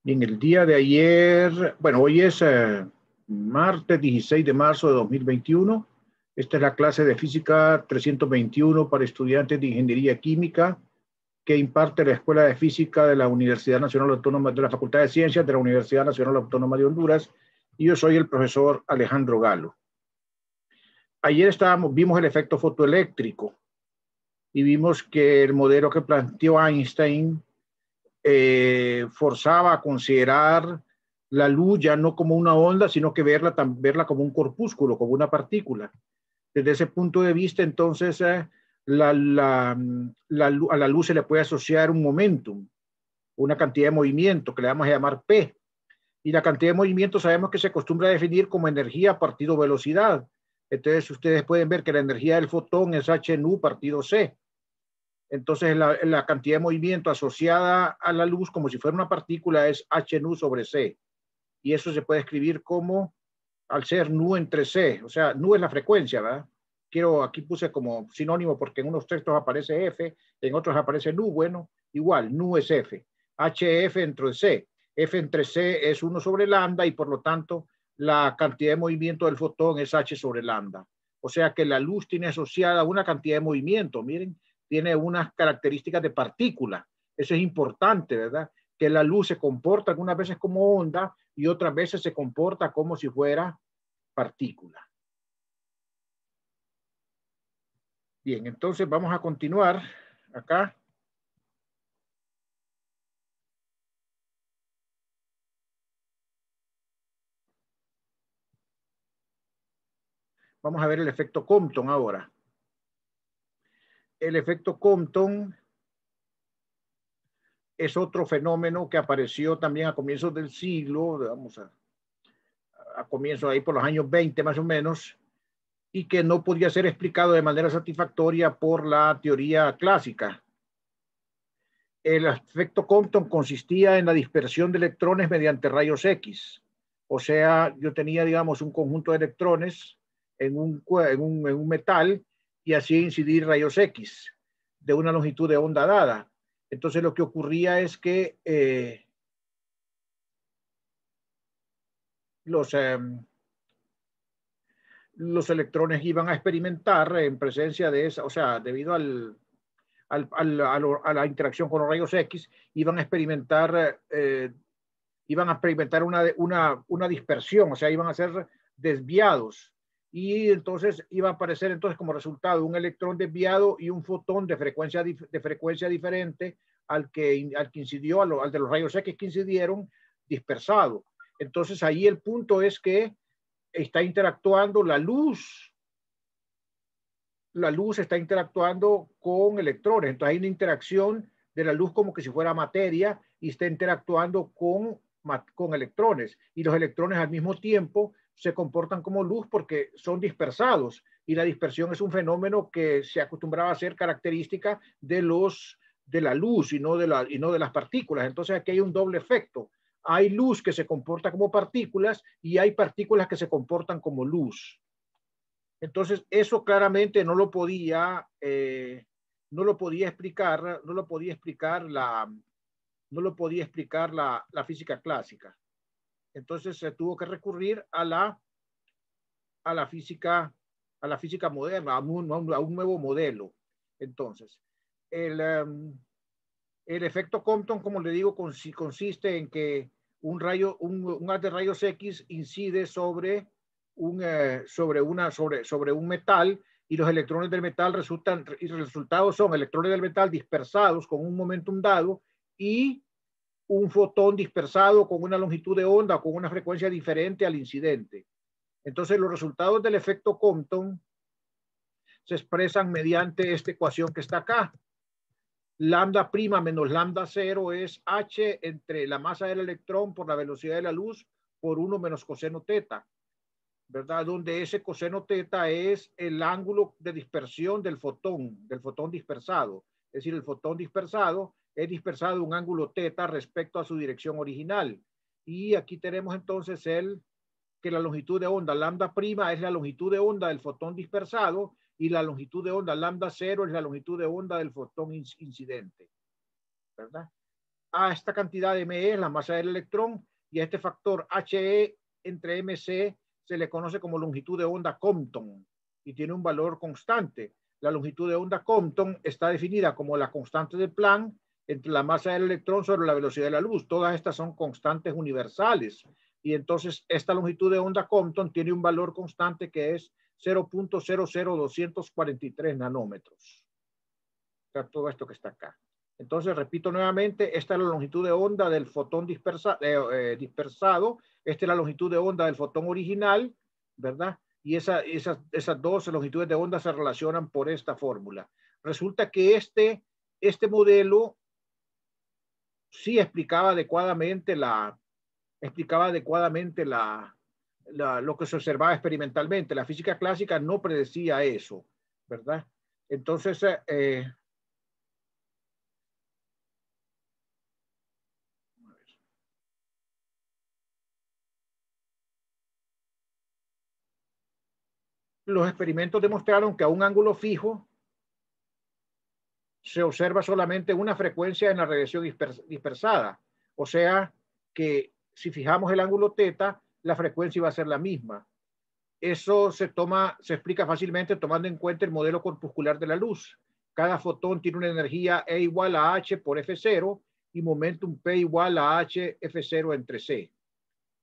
Y en el día de ayer, bueno, hoy es martes 16 de marzo de 2021. Esta es la clase de física 321 para estudiantes de ingeniería química que imparte la Escuela de Física de la Universidad Nacional Autónoma de la Facultad de Ciencias de la Universidad Nacional Autónoma de Honduras. Y yo soy el profesor Alejandro Galo. Ayer vimos el efecto fotoeléctrico y vimos que el modelo que planteó Einstein forzaba a considerar la luz ya no como una onda, sino que verla como un corpúsculo, como una partícula. Desde ese punto de vista, entonces, a la luz se le puede asociar un momentum, una cantidad de movimiento que le vamos a llamar P. Y la cantidad de movimiento sabemos que se acostumbra a definir como energía partido velocidad. Entonces, ustedes pueden ver que la energía del fotón es h nu partido c. Entonces, la cantidad de movimiento asociada a la luz, como si fuera una partícula, es h nu sobre c. Y eso se puede escribir como, al ser nu entre c, o sea, nu es la frecuencia, ¿verdad? Aquí puse como sinónimo porque en unos textos aparece f, en otros aparece nu. Bueno, igual, nu es f. hf entre c. F entre c es 1 sobre lambda y por lo tanto la cantidad de movimiento del fotón es h sobre lambda. O sea que la luz tiene asociada una cantidad de movimiento. Miren, tiene unas características de partícula. Eso es importante, ¿verdad? Que la luz se comporta algunas veces como onda y otras veces se comporta como si fuera partícula. Bien, entonces vamos a continuar acá. Vamos a ver el efecto Compton ahora. El efecto Compton es otro fenómeno que apareció también a comienzos del siglo, vamos a comienzos ahí por los años 20 más o menos, y que no podía ser explicado de manera satisfactoria por la teoría clásica. El efecto Compton consistía en la dispersión de electrones mediante rayos X. O sea, yo tenía, digamos, un conjunto de electrones en un metal y hacía incidir rayos X de una longitud de onda dada. Entonces lo que ocurría es que los electrones iban a experimentar en presencia de esa, o sea, debido a la interacción con los rayos X, iban a experimentar una dispersión, o sea, iban a ser desviados. Y entonces iba a aparecer entonces como resultado un electrón desviado y un fotón de frecuencia diferente al que incidió, al de los rayos X que incidieron, dispersado. Entonces ahí el punto es que está interactuando la luz está interactuando con electrones. Entonces hay una interacción de la luz como que si fuera materia y está interactuando con electrones. Y los electrones al mismo tiempo se comportan como luz porque son dispersados. Y la dispersión es un fenómeno que se acostumbraba a ser característica de la luz y no de las partículas. Entonces aquí hay un doble efecto. Hay luz que se comporta como partículas y hay partículas que se comportan como luz. Entonces, eso claramente no lo podía explicar la física clásica. Entonces se tuvo que recurrir a la física moderna, a un nuevo modelo. Entonces, el efecto Compton, como le digo, consiste en que un haz de rayos X incide sobre un metal y los electrones del metal y los resultados son electrones del metal dispersados con un momentum dado y un fotón dispersado con una longitud de onda o con una frecuencia diferente al incidente. Entonces los resultados del efecto Compton se expresan mediante esta ecuación que está acá. Lambda prima menos lambda cero es h entre la masa del electrón por la velocidad de la luz por 1 menos coseno teta, ¿verdad? Donde ese coseno teta es el ángulo de dispersión del fotón dispersado. Es decir, el fotón dispersado es dispersado un ángulo teta respecto a su dirección original. Y aquí tenemos entonces que la longitud de onda lambda prima es la longitud de onda del fotón dispersado y la longitud de onda lambda cero es la longitud de onda del fotón incidente, ¿verdad? a esta cantidad de ME es la masa del electrón, y a este factor HE entre MC se le conoce como longitud de onda Compton y tiene un valor constante. La longitud de onda Compton está definida como la constante de Planck entre la masa del electrón sobre la velocidad de la luz. Todas estas son constantes universales. Y entonces esta longitud de onda Compton tiene un valor constante que es 0.00243 nanómetros. O sea, todo esto que está acá. Entonces, repito nuevamente, esta es la longitud de onda del fotón dispersado. Esta es la longitud de onda del fotón original, ¿verdad? Y esas dos longitudes de onda se relacionan por esta fórmula. Resulta que este modelo sí explicaba adecuadamente lo que se observaba experimentalmente. La física clásica no predecía eso, ¿verdad? Entonces, los experimentos demostraron que a un ángulo fijo se observa solamente una frecuencia en la radiación dispersada. O sea que si fijamos el ángulo teta, la frecuencia va a ser la misma. Eso se explica fácilmente tomando en cuenta el modelo corpuscular de la luz. Cada fotón tiene una energía E igual a H por F0 y momentum P igual a H F0 entre C.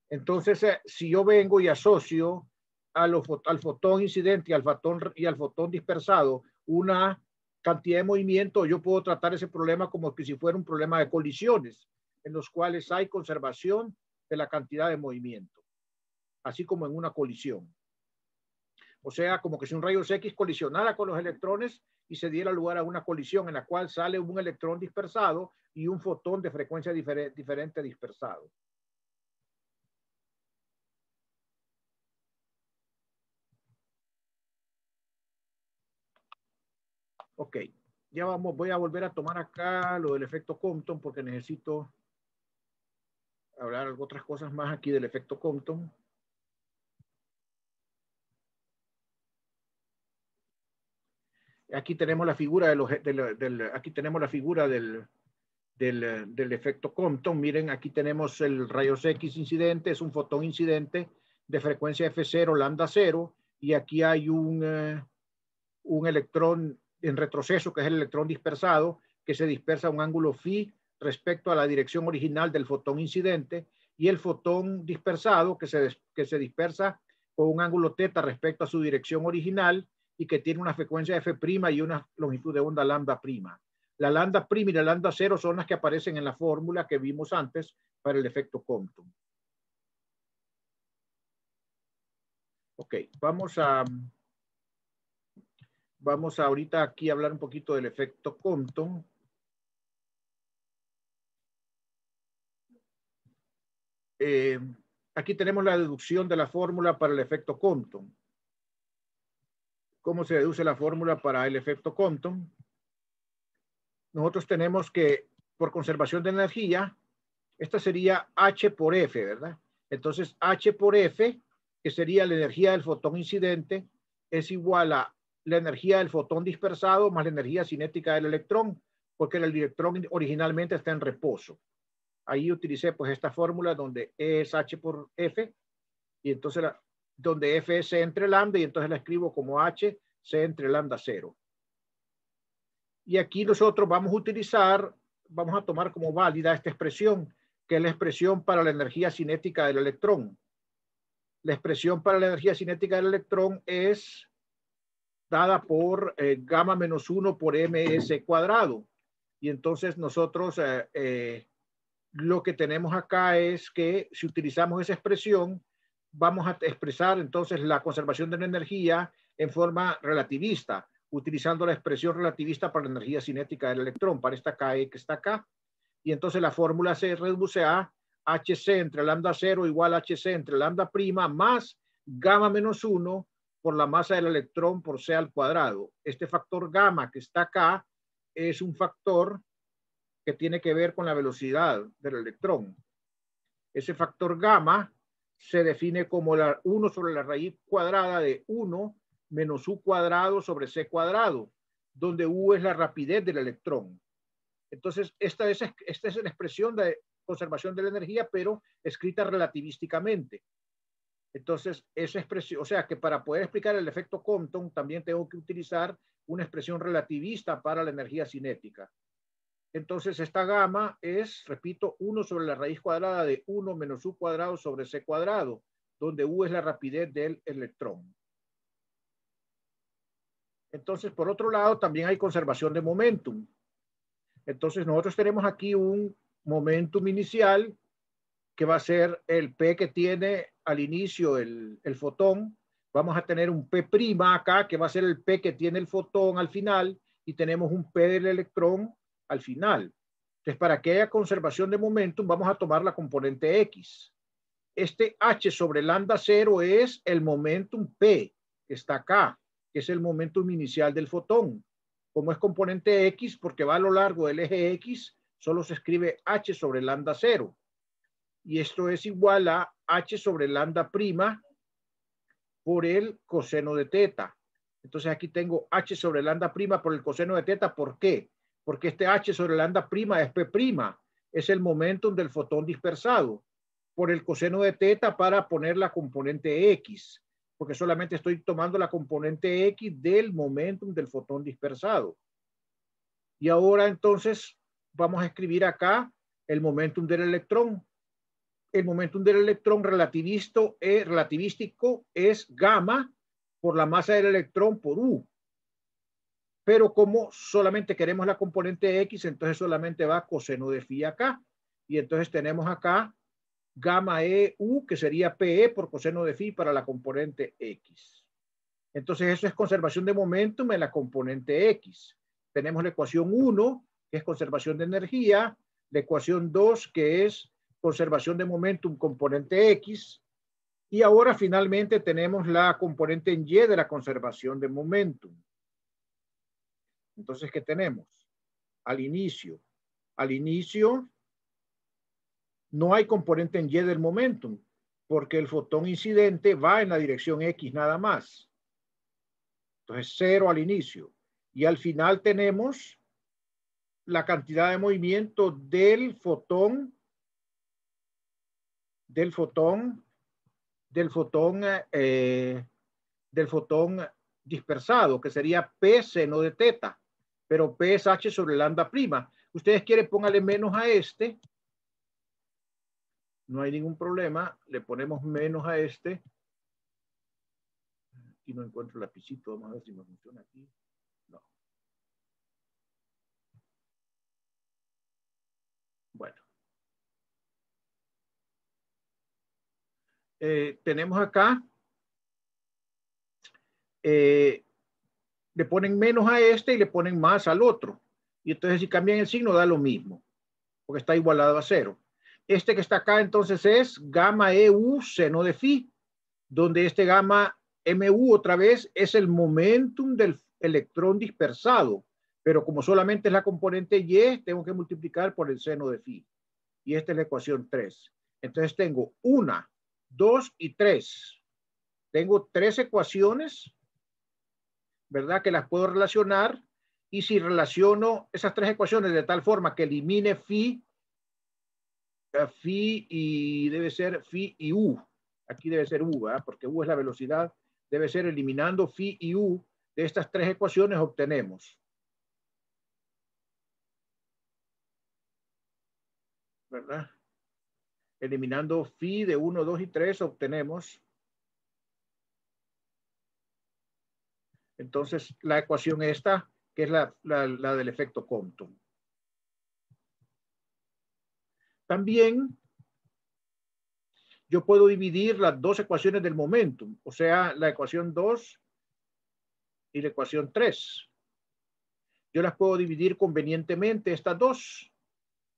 Entonces, si yo vengo y asocio al fotón incidente y al fotón dispersado una cantidad de movimiento, yo puedo tratar ese problema como que si fuera un problema de colisiones, en los cuales hay conservación de la cantidad de movimiento, así como en una colisión. O sea, como que si un rayos X colisionara con los electrones y se diera lugar a una colisión en la cual sale un electrón dispersado y un fotón de frecuencia diferente dispersado. Ok, ya voy a volver a tomar acá lo del efecto Compton porque necesito hablar otras cosas más aquí del efecto Compton. Aquí tenemos la figura aquí tenemos la figura del efecto Compton. Miren, aquí tenemos el rayos X incidente, es un fotón incidente de frecuencia F0 lambda 0, y aquí hay un electrón en retroceso, que es el electrón dispersado, que se dispersa a un ángulo phi respecto a la dirección original del fotón incidente, y el fotón dispersado que se dispersa con un ángulo teta respecto a su dirección original y que tiene una frecuencia F' y una longitud de onda lambda prima. La lambda prima y la lambda cero son las que aparecen en la fórmula que vimos antes para el efecto Compton. Ok, vamos ahorita aquí a hablar un poquito del efecto Compton. Aquí tenemos la deducción de la fórmula para el efecto Compton. ¿Cómo se deduce la fórmula para el efecto Compton? Nosotros tenemos que, por conservación de energía, esta sería H por F, ¿verdad? Entonces, H por F, que sería la energía del fotón incidente, es igual a la energía del fotón dispersado más la energía cinética del electrón, porque el electrón originalmente está en reposo. Ahí utilicé pues esta fórmula donde E es H por F, y entonces donde F es C entre lambda, y entonces la escribo como H C entre lambda 0. Y aquí nosotros vamos a tomar como válida esta expresión, que es la expresión para la energía cinética del electrón. La expresión para la energía cinética del electrón es dada por gamma menos 1 por ms cuadrado. Y entonces nosotros lo que tenemos acá es que si utilizamos esa expresión, vamos a expresar entonces la conservación de la energía en forma relativista, utilizando la expresión relativista para la energía cinética del electrón, para esta KE que está acá. Y entonces la fórmula se reduce a HC entre lambda 0 igual a HC entre lambda prima más gamma menos 1 por la masa del electrón por C al cuadrado. Este factor gamma que está acá es un factor que tiene que ver con la velocidad del electrón. Ese factor gamma se define como 1 sobre la raíz cuadrada de 1 menos u cuadrado sobre c cuadrado, donde u es la rapidez del electrón. Entonces, esta es la expresión de conservación de la energía, pero escrita relativísticamente. Entonces, esa expresión, o sea que para poder explicar el efecto Compton, también tengo que utilizar una expresión relativista para la energía cinética. Entonces, esta gamma es, repito, 1 sobre la raíz cuadrada de 1 menos u cuadrado sobre c cuadrado, donde u es la rapidez del electrón. Entonces, por otro lado, también hay conservación de momentum. Entonces, nosotros tenemos aquí un momentum inicial que va a ser el P que tiene al inicio el fotón. Vamos a tener un P' acá, que va a ser el P que tiene el fotón al final, y tenemos un P del electrón al final. Entonces, para que haya conservación de momentum, vamos a tomar la componente X. Este H sobre lambda 0 es el momentum P, que está acá, que es el momentum inicial del fotón. Como es componente X, porque va a lo largo del eje X, solo se escribe H sobre lambda 0. Y esto es igual a H sobre lambda prima por el coseno de teta. Entonces aquí tengo H sobre lambda prima por el coseno de teta. ¿Por qué? Porque este H sobre lambda prima es P', es el momentum del fotón dispersado, por el coseno de teta para poner la componente X, porque solamente estoy tomando la componente X del momentum del fotón dispersado. Y ahora entonces vamos a escribir acá el momentum del electrón. El momentum del electrón relativístico es gamma por la masa del electrón por U. Pero como solamente queremos la componente X, entonces solamente va coseno de phi acá. Y entonces tenemos acá gamma EU, que sería PE por coseno de phi para la componente X. Entonces eso es conservación de momentum en la componente X. Tenemos la ecuación 1, que es conservación de energía, la ecuación 2, que es conservación de momentum componente X, y ahora finalmente tenemos la componente en Y de la conservación de momentum. Entonces, ¿qué tenemos? Al inicio no hay componente en Y del momentum, porque el fotón incidente va en la dirección X nada más. Entonces, 0 al inicio. Y al final tenemos la cantidad de movimiento del fotón dispersado, que sería P seno de teta, pero P es H sobre lambda prima. Ustedes quieren póngale menos a este, no hay ningún problema, le ponemos menos a este. Aquí no encuentro el lapicito, vamos a ver si me funciona aquí. No. Bueno. Tenemos acá, le ponen menos a este y le ponen más al otro. Y entonces si cambian el signo da lo mismo, porque está igualado a 0. Este que está acá entonces es gamma EU seno de phi, donde este gamma MU otra vez es el momentum del electrón dispersado, pero como solamente es la componente Y, tengo que multiplicar por el seno de phi. Y esta es la ecuación 3. Entonces tengo 1, 2 y 3. Tengo 3 ecuaciones, ¿verdad? Que las puedo relacionar. Y si relaciono esas 3 ecuaciones de tal forma que elimine phi y debe ser phi y u. Aquí debe ser u, ¿verdad? Porque u es la velocidad. Debe ser eliminando phi y u. De estas 3 ecuaciones obtenemos, ¿verdad? Eliminando phi de 1, 2 y 3 obtenemos entonces la ecuación esta, que es la del efecto Compton. También yo puedo dividir las 2 ecuaciones del momentum, o sea, la ecuación 2 y la ecuación 3. Yo las puedo dividir convenientemente, estas 2.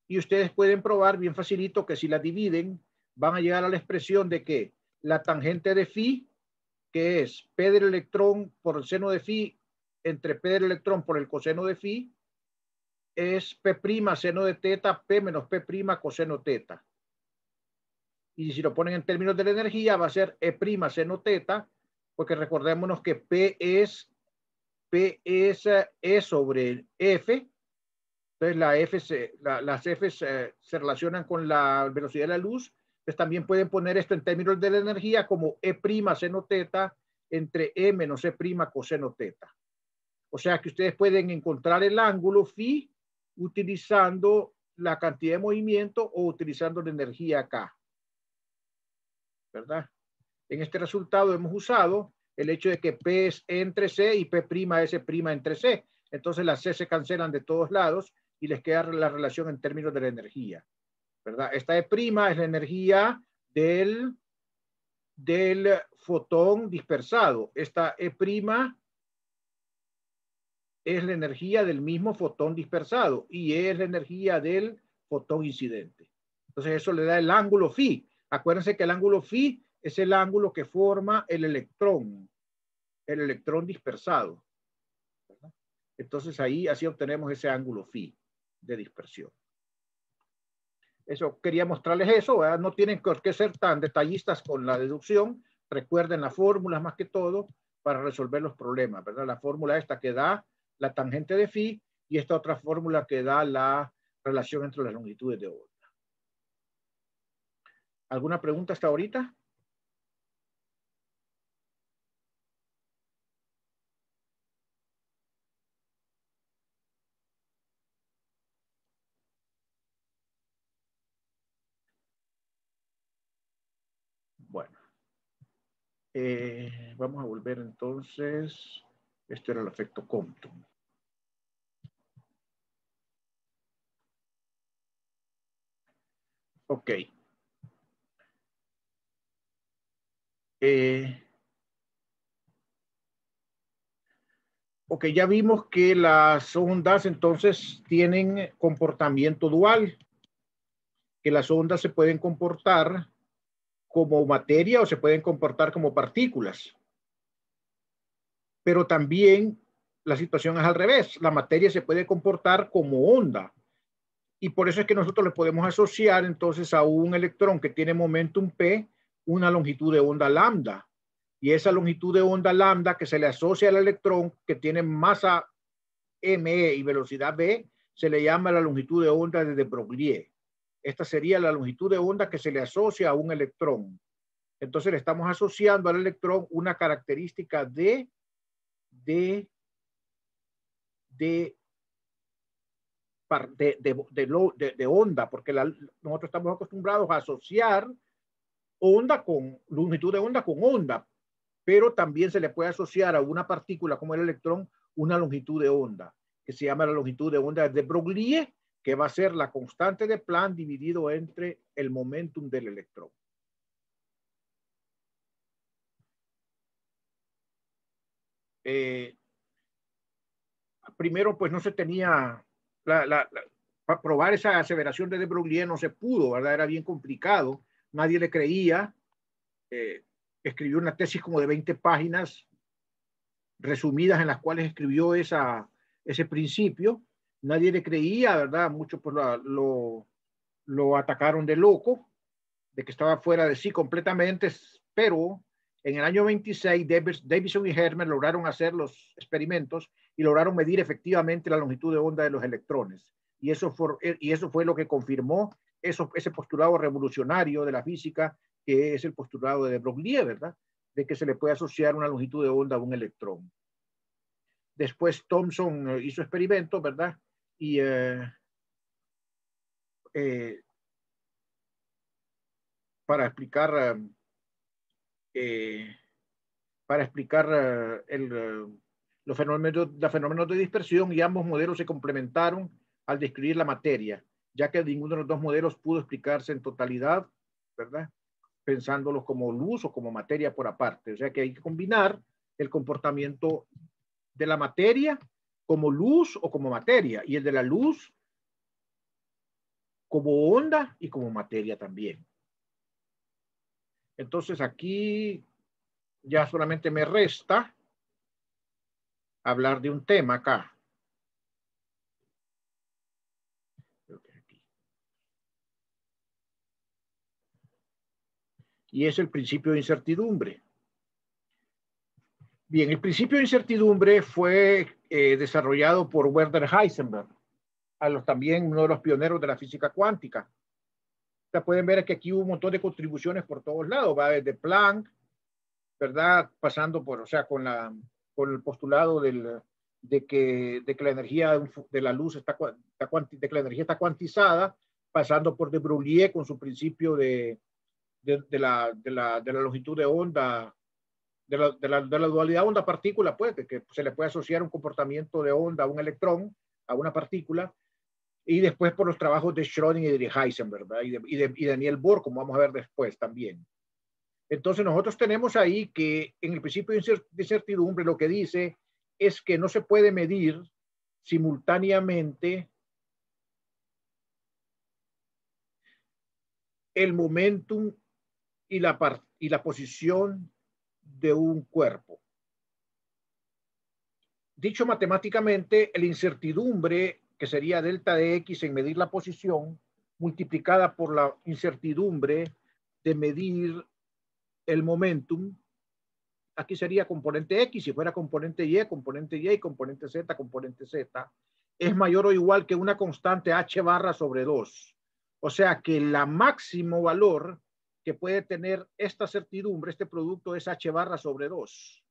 Y ustedes pueden probar bien facilito que si las dividen, van a llegar a la expresión de que la tangente de phi, que es P del electrón por el seno de phi, entre P del electrón por el coseno de phi, es P' seno de teta, P menos P' coseno teta. Y si lo ponen en términos de la energía, va a ser E' seno teta, porque recordémonos que P es E sobre F, Entonces las F se relacionan con la velocidad de la luz. Entonces también pueden poner esto en términos de la energía como E' seno teta entre E menos E' coseno teta. O sea que ustedes pueden encontrar el ángulo phi utilizando la cantidad de movimiento o utilizando la energía acá, ¿verdad? En este resultado hemos usado el hecho de que P es E entre C y P' es E' entre C. Entonces las C se cancelan de todos lados y les queda la relación en términos de la energía, ¿verdad? Esta E' es la energía del fotón dispersado. Esta E' es la energía del mismo fotón dispersado y es la energía del fotón incidente. Entonces eso le da el ángulo phi. Acuérdense que el ángulo phi es el ángulo que forma el electrón dispersado, ¿verdad? Entonces ahí así obtenemos ese ángulo phi de dispersión. Eso quería mostrarles eso, ¿verdad? No tienen que ser tan detallistas con la deducción. Recuerden las fórmulas más que todo para resolver los problemas, ¿verdad? La fórmula esta que da la tangente de phi y esta otra fórmula que da la relación entre las longitudes de onda. ¿Alguna pregunta hasta ahorita? Bueno, vamos a volver entonces. Este era el efecto Compton. Ok. Ok, ya vimos que las ondas entonces tienen comportamiento dual, que las ondas se pueden comportar como materia o se pueden comportar como partículas. Pero también la situación es al revés. La materia se puede comportar como onda. Y por eso es que nosotros le podemos asociar entonces a un electrón que tiene momentum P una longitud de onda lambda. Y esa longitud de onda lambda que se le asocia al electrón que tiene masa m y velocidad v, se le llama la longitud de onda de Broglie. Esta sería la longitud de onda que se le asocia a un electrón. Entonces le estamos asociando al electrón una característica de onda, porque nosotros estamos acostumbrados a asociar onda con longitud de onda con onda, pero también se le puede asociar a una partícula como el electrón una longitud de onda, que se llama la longitud de onda de Broglie, que va a ser la constante de Planck dividido entre el momentum del electrón. Primero, pues no se tenía, para probar esa aseveración de Broglie no se pudo, ¿verdad? Era bien complicado, nadie le creía. Escribió una tesis como de 20 páginas resumidas en las cuales escribió ese principio. Nadie le creía, ¿verdad? Muchos pues, lo atacaron de loco, de que estaba fuera de sí completamente, pero en el año 26 Davidson y Herman lograron hacer los experimentos y lograron medir efectivamente la longitud de onda de los electrones. Y eso fue lo que confirmó ese postulado revolucionario de la física, que es el postulado de Broglie, ¿verdad? De que se le puede asociar una longitud de onda a un electrón. Después Thomson hizo experimentos, ¿verdad? Y para explicar los fenómenos de dispersión, y ambos modelos se complementaron al describir la materia, ya que ninguno de los dos modelos pudo explicarse en totalidad, ¿verdad? Pensándolos como luz o como materia por aparte. O sea que hay que combinar el comportamiento de la materia como luz o como materia, y el de la luz como onda y como materia también. Entonces aquí ya solamente me resta hablar de un tema acá. Y es el principio de incertidumbre. Bien, el principio de incertidumbre fue desarrollado por Werner Heisenberg. también uno de los pioneros de la física cuántica. Ustedes pueden ver que aquí hubo un montón de contribuciones por todos lados, va desde Planck, ¿verdad? Pasando por, o sea, con el postulado de que la energía de la luz de que la energía está cuantizada, pasando por de Broglie con su principio de la longitud de onda, de la dualidad onda-partícula, pues, de que se le puede asociar un comportamiento de onda a un electrón, a una partícula, y después por los trabajos de Schrödinger y de Heisenberg, ¿verdad? Y Daniel Bohr, como vamos a ver después también. Entonces nosotros tenemos ahí que en el principio de incertidumbre lo que dice es que no se puede medir simultáneamente el momentum y la posición de un cuerpo. Dicho matemáticamente, la incertidumbre, que sería delta de X en medir la posición, multiplicada por la incertidumbre de medir el momentum, aquí sería componente X, si fuera componente Y, componente Z, es mayor o igual que una constante H barra sobre 2. O sea que la máximo valor que puede tener esta certidumbre, este producto, es H barra sobre 2.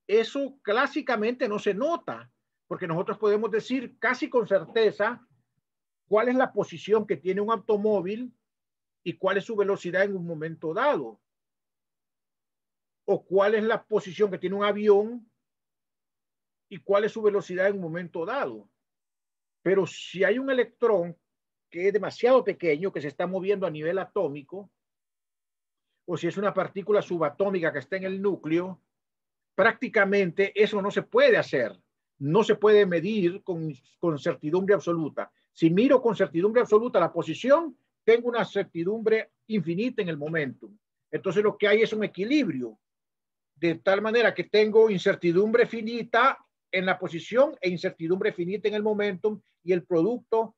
Eso clásicamente no se nota, porque nosotros podemos decir casi con certeza cuál es la posición que tiene un automóvil y cuál es su velocidad en un momento dado, o cuál es la posición que tiene un avión y cuál es su velocidad en un momento dado. Pero si hay un electrón que es demasiado pequeño, que se está moviendo a nivel atómico, o si es una partícula subatómica que está en el núcleo, prácticamente eso no se puede hacer. No se puede medir con certidumbre absoluta. Si miro con certidumbre absoluta la posición, tengo una certidumbre infinita en el momentum. Entonces lo que hay es un equilibrio, de tal manera que tengo incertidumbre finita en la posición e incertidumbre finita en el momentum, y el producto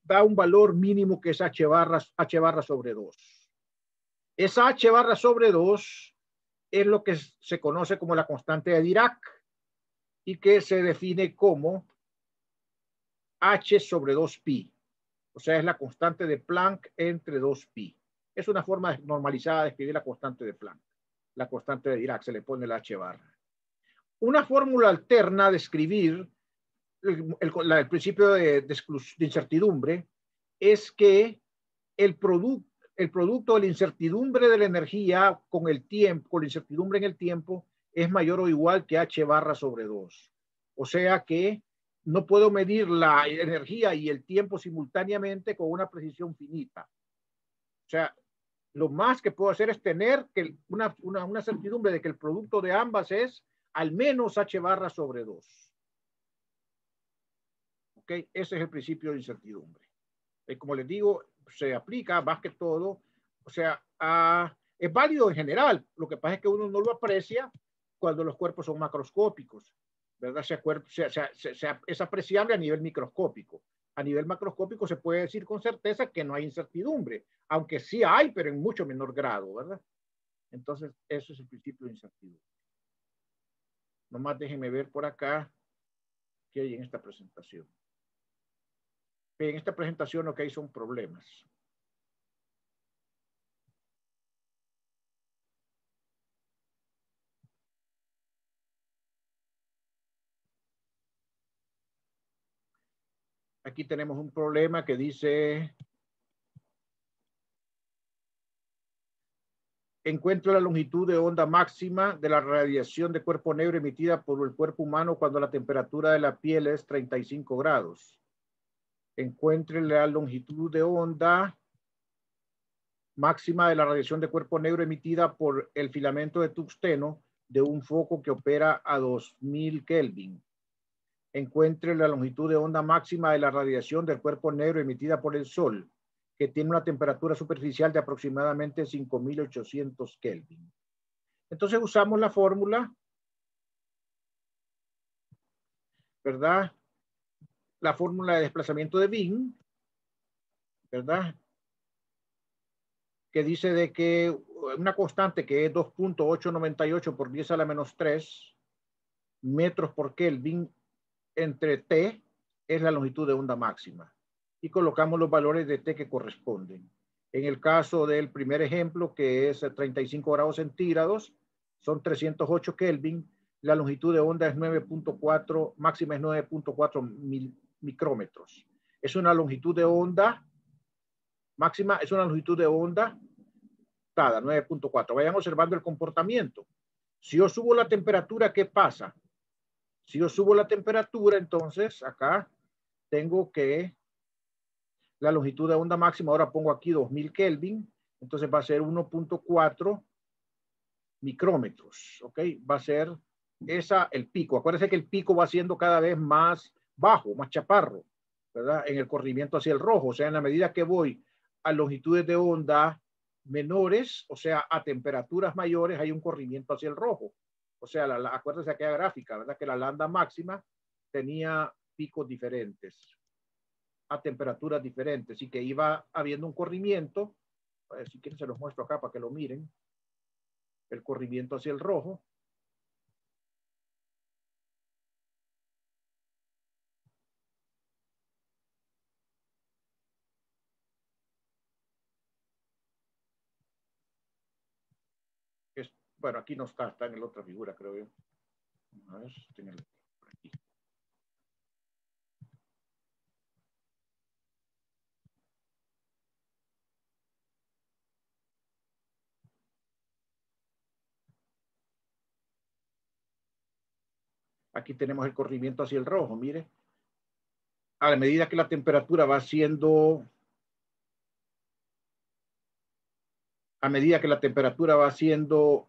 da un valor mínimo que es H barra sobre 2. Esa H barra sobre 2 es lo que se conoce como la constante de Dirac y que se define como H sobre 2pi. O sea, es la constante de Planck entre 2pi. Es una forma normalizada de escribir la constante de Planck. La constante de Dirac se le pone la H barra. Una fórmula alterna de escribir el principio de incertidumbre es que el producto de la incertidumbre de la energía con el tiempo, con la incertidumbre en el tiempo, es mayor o igual que H barra sobre 2. O sea que no puedo medir la energía y el tiempo simultáneamente con una precisión finita. O sea, lo más que puedo hacer es tener que una certidumbre de que el producto de ambas es al menos H barra sobre 2. ¿Ok? Ese es el principio de incertidumbre. Como les digo, se aplica más que todo, o sea, es válido en general. Lo que pasa es que uno no lo aprecia cuando los cuerpos son macroscópicos, ¿verdad? Es apreciable a nivel microscópico. A nivel macroscópico se puede decir con certeza que no hay incertidumbre, aunque sí hay, pero en mucho menor grado, ¿verdad? Entonces, eso es el principio de incertidumbre. Nomás déjenme ver por acá qué hay en esta presentación. En esta presentación lo que hay son problemas. Aquí tenemos un problema que dice: encuentro la longitud de onda máxima de la radiación de cuerpo negro emitida por el cuerpo humano cuando la temperatura de la piel es 35 grados. Encuentre la longitud de onda máxima de la radiación de cuerpo negro emitida por el filamento de tungsteno de un foco que opera a 2000 Kelvin. Encuentre la longitud de onda máxima de la radiación del cuerpo negro emitida por el Sol, que tiene una temperatura superficial de aproximadamente 5800 Kelvin. Entonces usamos la fórmula, ¿verdad? La fórmula de desplazamiento de Wien, ¿verdad? Que dice de que una constante que es 2.898 por 10 a la menos 3 metros por Kelvin entre t es la longitud de onda máxima. Y colocamos los valores de t que corresponden. En el caso del primer ejemplo, que es 35 grados centígrados, son 308 Kelvin. La longitud de onda es 9.4, máxima es 9.4 micrómetros. Es una longitud de onda máxima, es una longitud de onda dada, 9.4. Vayan observando el comportamiento. Si yo subo la temperatura, ¿qué pasa? Si yo subo la temperatura, entonces acá tengo que la longitud de onda máxima, ahora pongo aquí 2000 Kelvin, entonces va a ser 1.4 micrómetros, ¿ok? Va a ser esa el pico. Acuérdense que el pico va siendo cada vez más bajo, más chaparro, ¿verdad? En el corrimiento hacia el rojo, o sea, en la medida que voy a longitudes de onda menores, o sea, a temperaturas mayores, hay un corrimiento hacia el rojo. O sea, acuérdense aquella gráfica, ¿verdad? Que la lambda máxima tenía picos diferentes a temperaturas diferentes y que iba habiendo un corrimiento. Si quieren se los muestro acá para que lo miren. El corrimiento hacia el rojo. Bueno, aquí no está, está en la otra figura, creo yo. A ver, por aquí. Aquí tenemos el corrimiento hacia el rojo, mire. A la medida que la temperatura va siendo, a medida que la temperatura va siendo,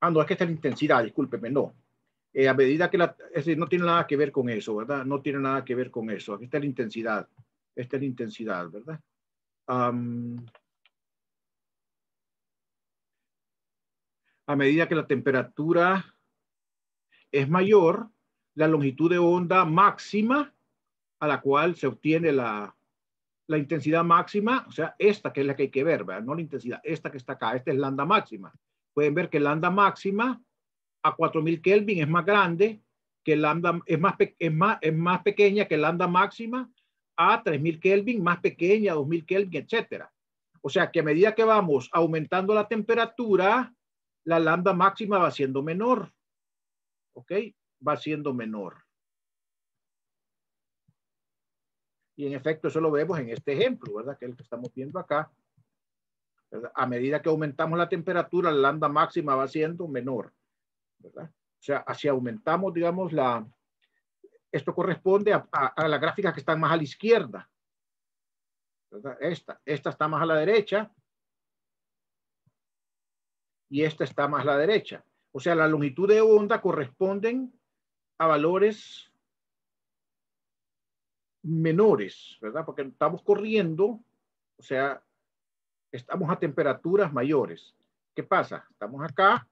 no, es que esta es la intensidad, discúlpeme, no. A medida que no tiene nada que ver con eso, ¿verdad? No tiene nada que ver con eso. Aquí está la intensidad. Esta es la intensidad, ¿verdad? A medida que la temperatura es mayor, la longitud de onda máxima a la cual se obtiene la intensidad máxima, o sea, esta que es la que hay que ver, ¿verdad? No la intensidad, esta que está acá, esta es lambda máxima. Pueden ver que lambda máxima a 4000 Kelvin es más grande que lambda, es más pequeña que lambda máxima a 3000 Kelvin, más pequeña a 2000 Kelvin, etcétera. O sea que a medida que vamos aumentando la temperatura, la lambda máxima va siendo menor. ¿Ok? Va siendo menor. Y en efecto eso lo vemos en este ejemplo, ¿verdad? Que es el que estamos viendo acá. ¿Verdad? A medida que aumentamos la temperatura, la lambda máxima va siendo menor, ¿verdad? O sea, si aumentamos, digamos, esto corresponde a las gráficas que están más a la izquierda, ¿verdad? Esta está más a la derecha y esta está más a la derecha. O sea, la longitud de onda corresponden a valores menores, ¿verdad? Porque estamos corriendo, o sea, estamos a temperaturas mayores. ¿Qué pasa? Estamos acá,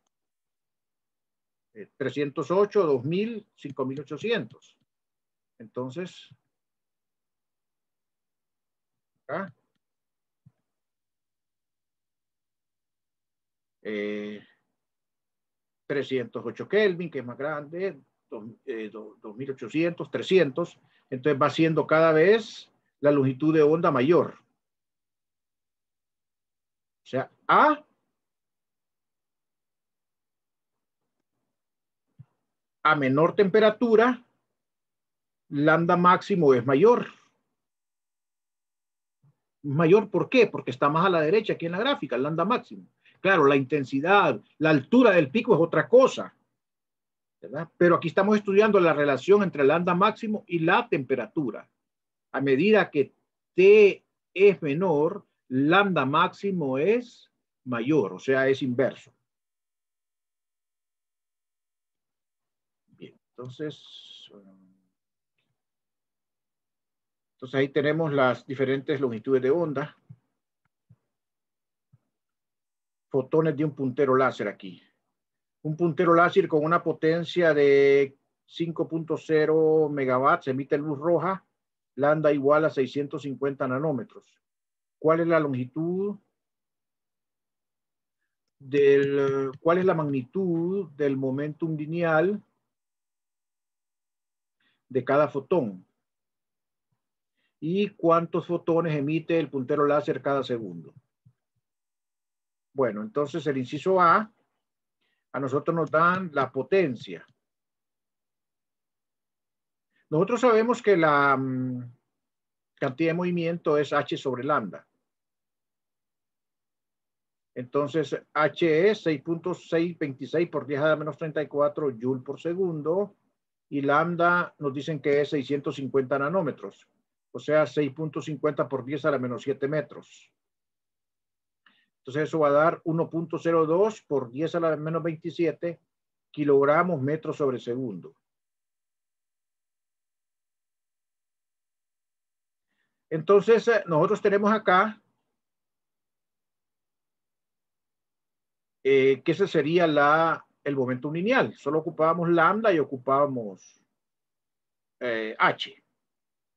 308, 2000, 5800. Entonces, acá, 308 Kelvin, que es más grande, 2800, 300. Entonces va siendo cada vez la longitud de onda mayor. O sea, a menor temperatura, lambda máximo es mayor. Mayor, ¿por qué? Porque está más a la derecha aquí en la gráfica, el lambda máximo. Claro, la intensidad, la altura del pico es otra cosa, ¿verdad? Pero aquí estamos estudiando la relación entre el lambda máximo y la temperatura. A medida que T es menor, lambda máximo es mayor, o sea, es inverso. Bien, entonces ahí tenemos las diferentes longitudes de onda. Fotones de un puntero láser aquí. Un puntero láser con una potencia de 5.0 megawatts emite luz roja, lambda igual a 650 nanómetros. ¿Cuál es la longitud cuál es la magnitud del momentum lineal de cada fotón. ¿Y cuántos fotones emite el puntero láser cada segundo? Bueno, entonces el inciso A nosotros nos dan la potencia. Nosotros sabemos que la cantidad de movimiento es H sobre lambda. Entonces, H es 6.626 por 10 a la menos 34 joule por segundo. Y lambda nos dicen que es 650 nanómetros. O sea, 6.50 por 10 a la menos 7 metros. Entonces, eso va a dar 1.02 por 10 a la menos 27 kilogramos metros sobre segundo. Entonces, nosotros tenemos acá que ese sería el momento lineal. Solo ocupábamos lambda y ocupábamos H.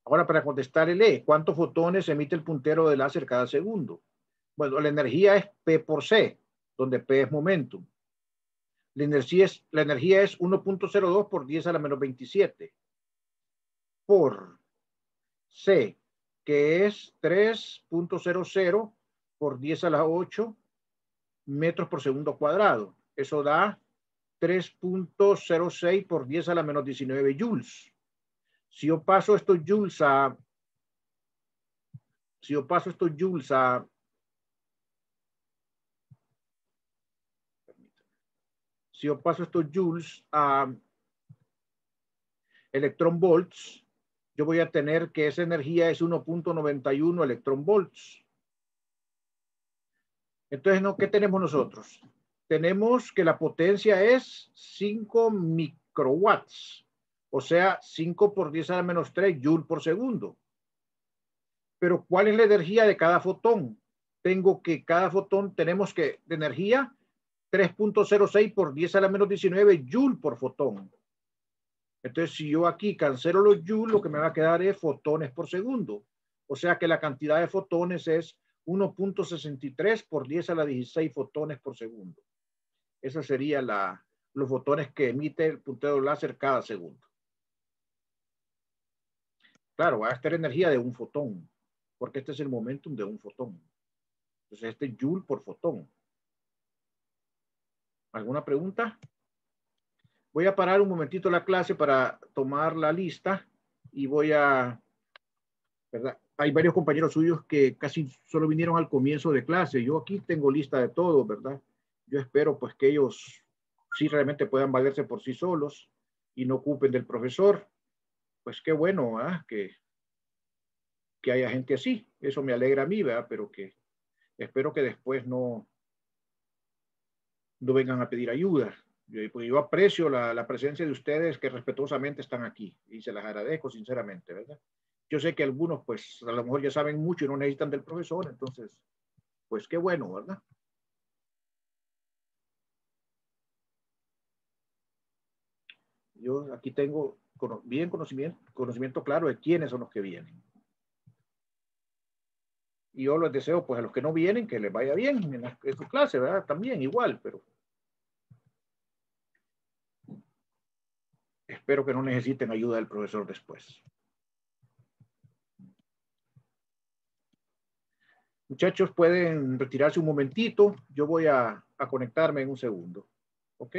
Ahora, para contestar el E, ¿cuántos fotones emite el puntero de láser cada segundo? Bueno, la energía es P por C, donde P es momentum. La energía es 1.02 por 10 a la menos 27 por C, que es 3.00 por 10 a la 8 metros por segundo cuadrado. Eso da 3.06 por 10 a la menos 19 joules. Si yo paso estos joules a electron volts, yo voy a tener que esa energía es 1.91 electron volts. Entonces, ¿qué tenemos nosotros? Tenemos que la potencia es 5 microwatts, o sea, 5 por 10 a la menos 3 joule por segundo. Pero, ¿cuál es la energía de cada fotón? Cada fotón tenemos que, de energía, 3.06 por 10 a la menos 19 joule por fotón. Entonces, si yo aquí cancelo los joules, lo que me va a quedar es fotones por segundo. O sea que la cantidad de fotones es 1.63 por 10 a la 16 fotones por segundo. Esa sería los fotones que emite el puntero láser cada segundo. Claro, va a estar energía de un fotón, porque este es el momentum de un fotón. Entonces, este es joule por fotón. ¿Alguna pregunta? Voy a parar un momentito la clase para tomar la lista y voy a, ¿verdad? Hay varios compañeros suyos que casi solo vinieron al comienzo de clase. Yo aquí tengo lista de todo, ¿verdad? Yo espero pues que ellos sí realmente puedan valerse por sí solos y no ocupen del profesor. Pues qué bueno, ¿eh? Que haya gente así. Eso me alegra a mí, ¿verdad? Pero que espero que después no vengan a pedir ayuda. Yo aprecio la presencia de ustedes que respetuosamente están aquí y se las agradezco sinceramente, ¿verdad? Yo sé que algunos pues a lo mejor ya saben mucho y no necesitan del profesor, entonces pues qué bueno, ¿verdad? Yo aquí tengo bien conocimiento claro de quiénes son los que vienen. Y yo les deseo pues a los que no vienen que les vaya bien en su clase, ¿verdad? También igual, pero espero que no necesiten ayuda del profesor después. Muchachos, pueden retirarse un momentito. Yo voy a conectarme en un segundo. ¿Ok?